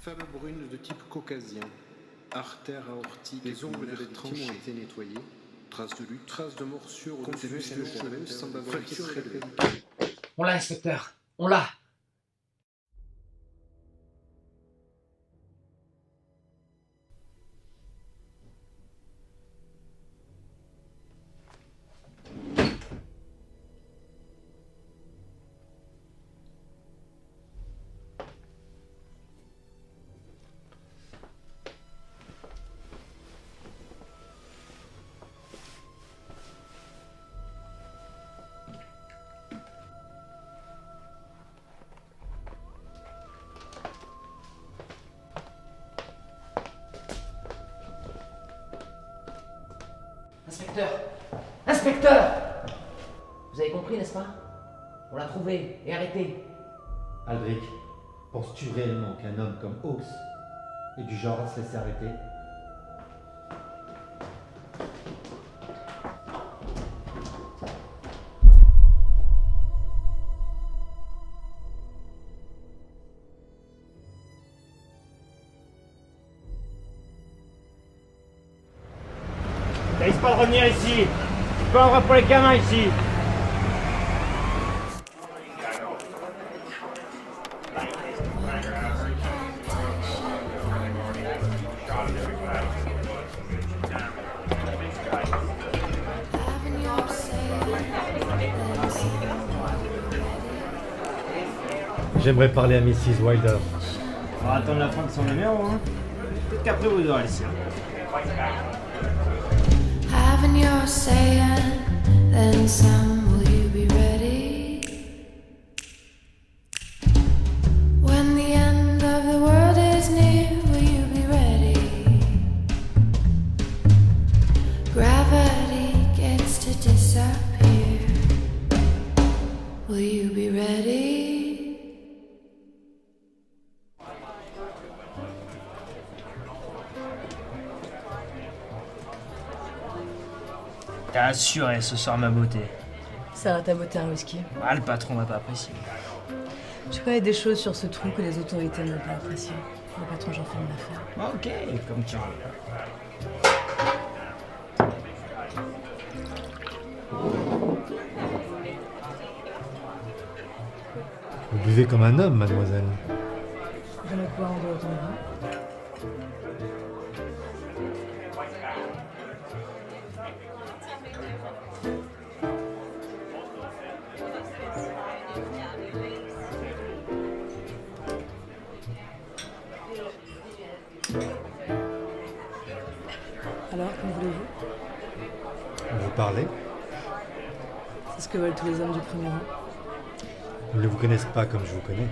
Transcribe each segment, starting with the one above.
Femme brune de type caucasien. Artère aortique. Les ongles de la victime ont été nettoyés. Traces de lutte. Traces de morsures au-dessus de cheveux semblent avoir été prélevées. On l'a, inspecteur. On l'a. Inspecteur! Inspecteur! Vous avez compris, n'est-ce pas? On l'a trouvé et arrêté. Aldrich, penses-tu réellement qu'un homme comme Hawks est du genre à se laisser arrêter? N'hésite pas de revenir ici. C'est pas un vrai pour les gamins ici. J'aimerais parler à Mrs. Wilder. On va attendre la fin de son numéro, hein. Peut-être qu'après vous aurez le sien. Having your say and then some, will you be ready? When the end of the world is near, will you be ready? Gravity gets to disappear. Will you be ready? T'as assuré ce soir ma beauté. Ça va, t'as boté un whisky. Ah, le patron va pas apprécier. Je connais des choses sur ce trou que les autorités n'ont pas appréciées. Le patron, j'en fais une affaire. Ah, ok, comme tu veux. Vous buvez comme un homme, mademoiselle. Je mets quoi en dehors de ton bras? Alors, qu'en voulez-vous? Vous parlez? C'est ce que veulent tous les hommes du premier rang. Ils ne vous connaissent pas comme je vous connais.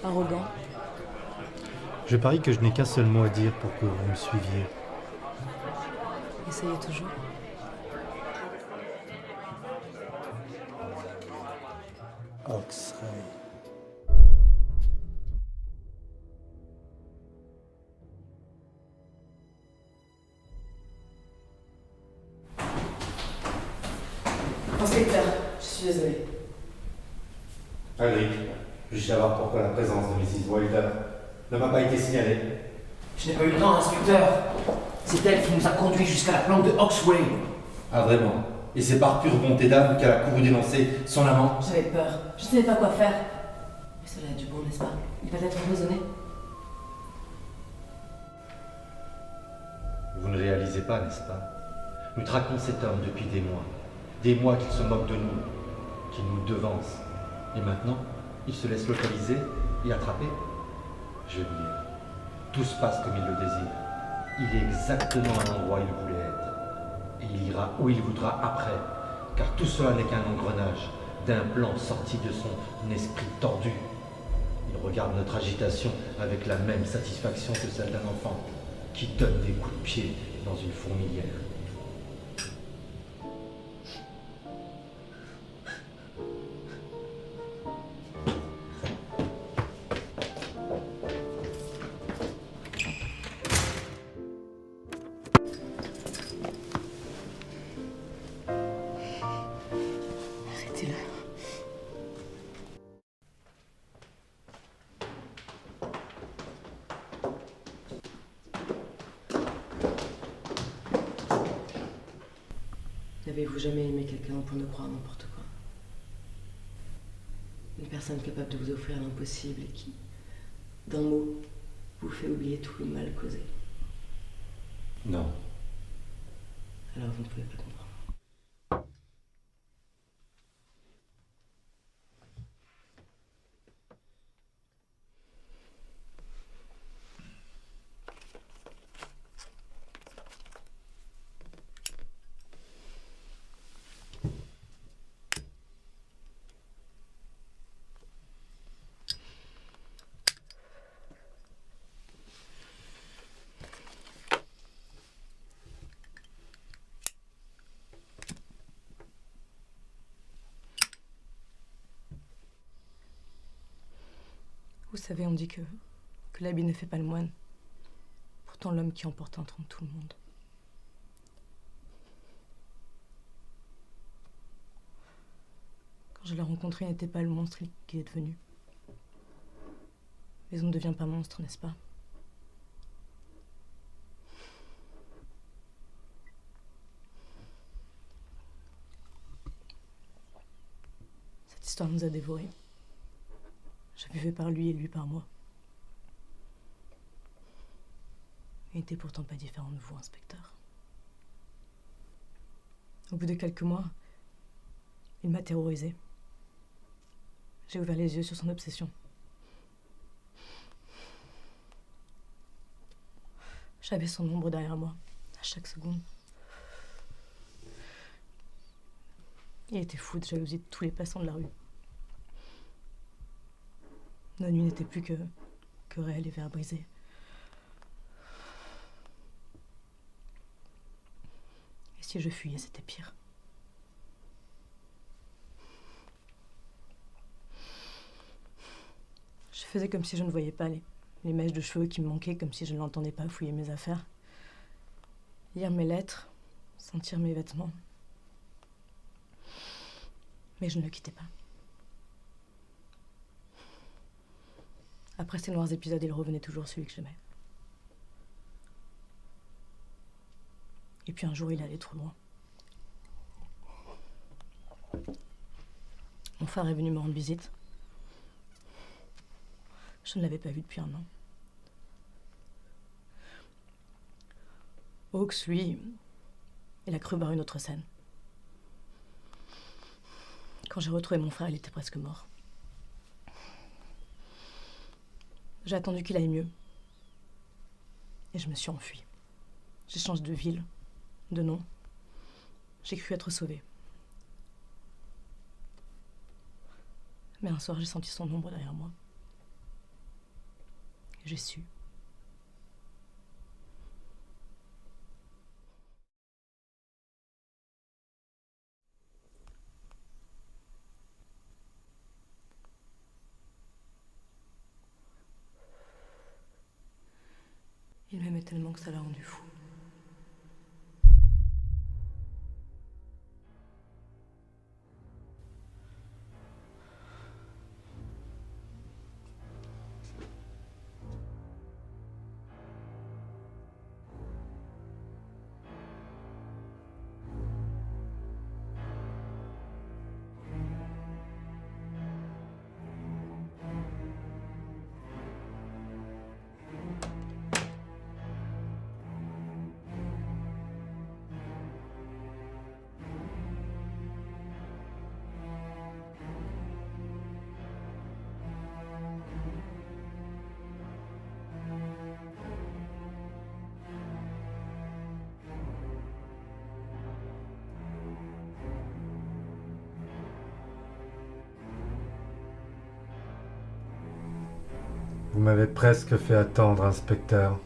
Arrogant. Je parie que je n'ai qu'un seul mot à dire pour que vous me suiviez. Essayez toujours. Oxray. Inspecteur, je suis désolée. Aldrich, puis-je savoir pourquoi la présence de Mrs. Wilder ne m'a pas été signalée? Je n'ai pas eu le temps, inspecteur. C'est elle qui nous a conduits jusqu'à la planque de Hawksway. Ah vraiment? Et c'est par pure bonté d'âme qu'elle a couru dénoncer son amant? J'avais peur. Je ne savais pas quoi faire. Mais cela a du bon, n'est-ce pas? Il va être empoisonné. Vous ne réalisez pas, n'est-ce pas? Nous traquons cet homme depuis des mois. Des mois qu'il se moque de nous, qu'il nous devance. Et maintenant, il se laisse localiser et attraper? Je veux dire, tout se passe comme il le désire. Il est exactement à l'endroit où il voulait être. Et il ira où il voudra après, car tout cela n'est qu'un engrenage d'un plan sorti de son esprit tordu. Il regarde notre agitation avec la même satisfaction que celle d'un enfant qui donne des coups de pied dans une fourmilière. Arrêtez-le. Avez-vous jamais aimé quelqu'un au point de croire n'importe quoi? Une personne capable de vous offrir l'impossible et qui, d'un mot, vous fait oublier tout le mal causé. Non. Alors vous ne pouvez pas comprendre. Vous savez, on dit que l'habit ne fait pas le moine. Pourtant, l'homme qui emporte un trompe tout le monde. Quand je l'ai rencontré, il n'était pas le monstre qu'il est devenu. Mais on ne devient pas monstre, n'est-ce pas? Cette histoire nous a dévorés. Je vivais par lui et lui par moi. Il n'était pourtant pas différent de vous, inspecteur. Au bout de quelques mois, il m'a terrorisée. J'ai ouvert les yeux sur son obsession. J'avais son ombre derrière moi, à chaque seconde. Il était fou de jalousie de tous les passants de la rue. Nos nuits n'étaient plus que querelles et verres brisés. Et si je fuyais, c'était pire. Je faisais comme si je ne voyais pas les mèches de cheveux qui me manquaient, comme si je ne l'entendais pas fouiller mes affaires. Lire mes lettres, sentir mes vêtements. Mais je ne le quittais pas. Après ces noirs épisodes, il revenait toujours celui que j'aimais. Et puis un jour, il allait trop loin. Mon frère est venu me rendre visite. Je ne l'avais pas vu depuis 1 an. Hawks, lui, il a cru voir une autre scène. Quand j'ai retrouvé mon frère, il était presque mort. J'ai attendu qu'il aille mieux. Et je me suis enfuie. J'ai changé de ville, de nom. J'ai cru être sauvée. Mais un soir, j'ai senti son ombre derrière moi. Et j'ai su. Il m'aimait tellement que ça l'a rendu fou. Vous m'avez presque fait attendre, inspecteur.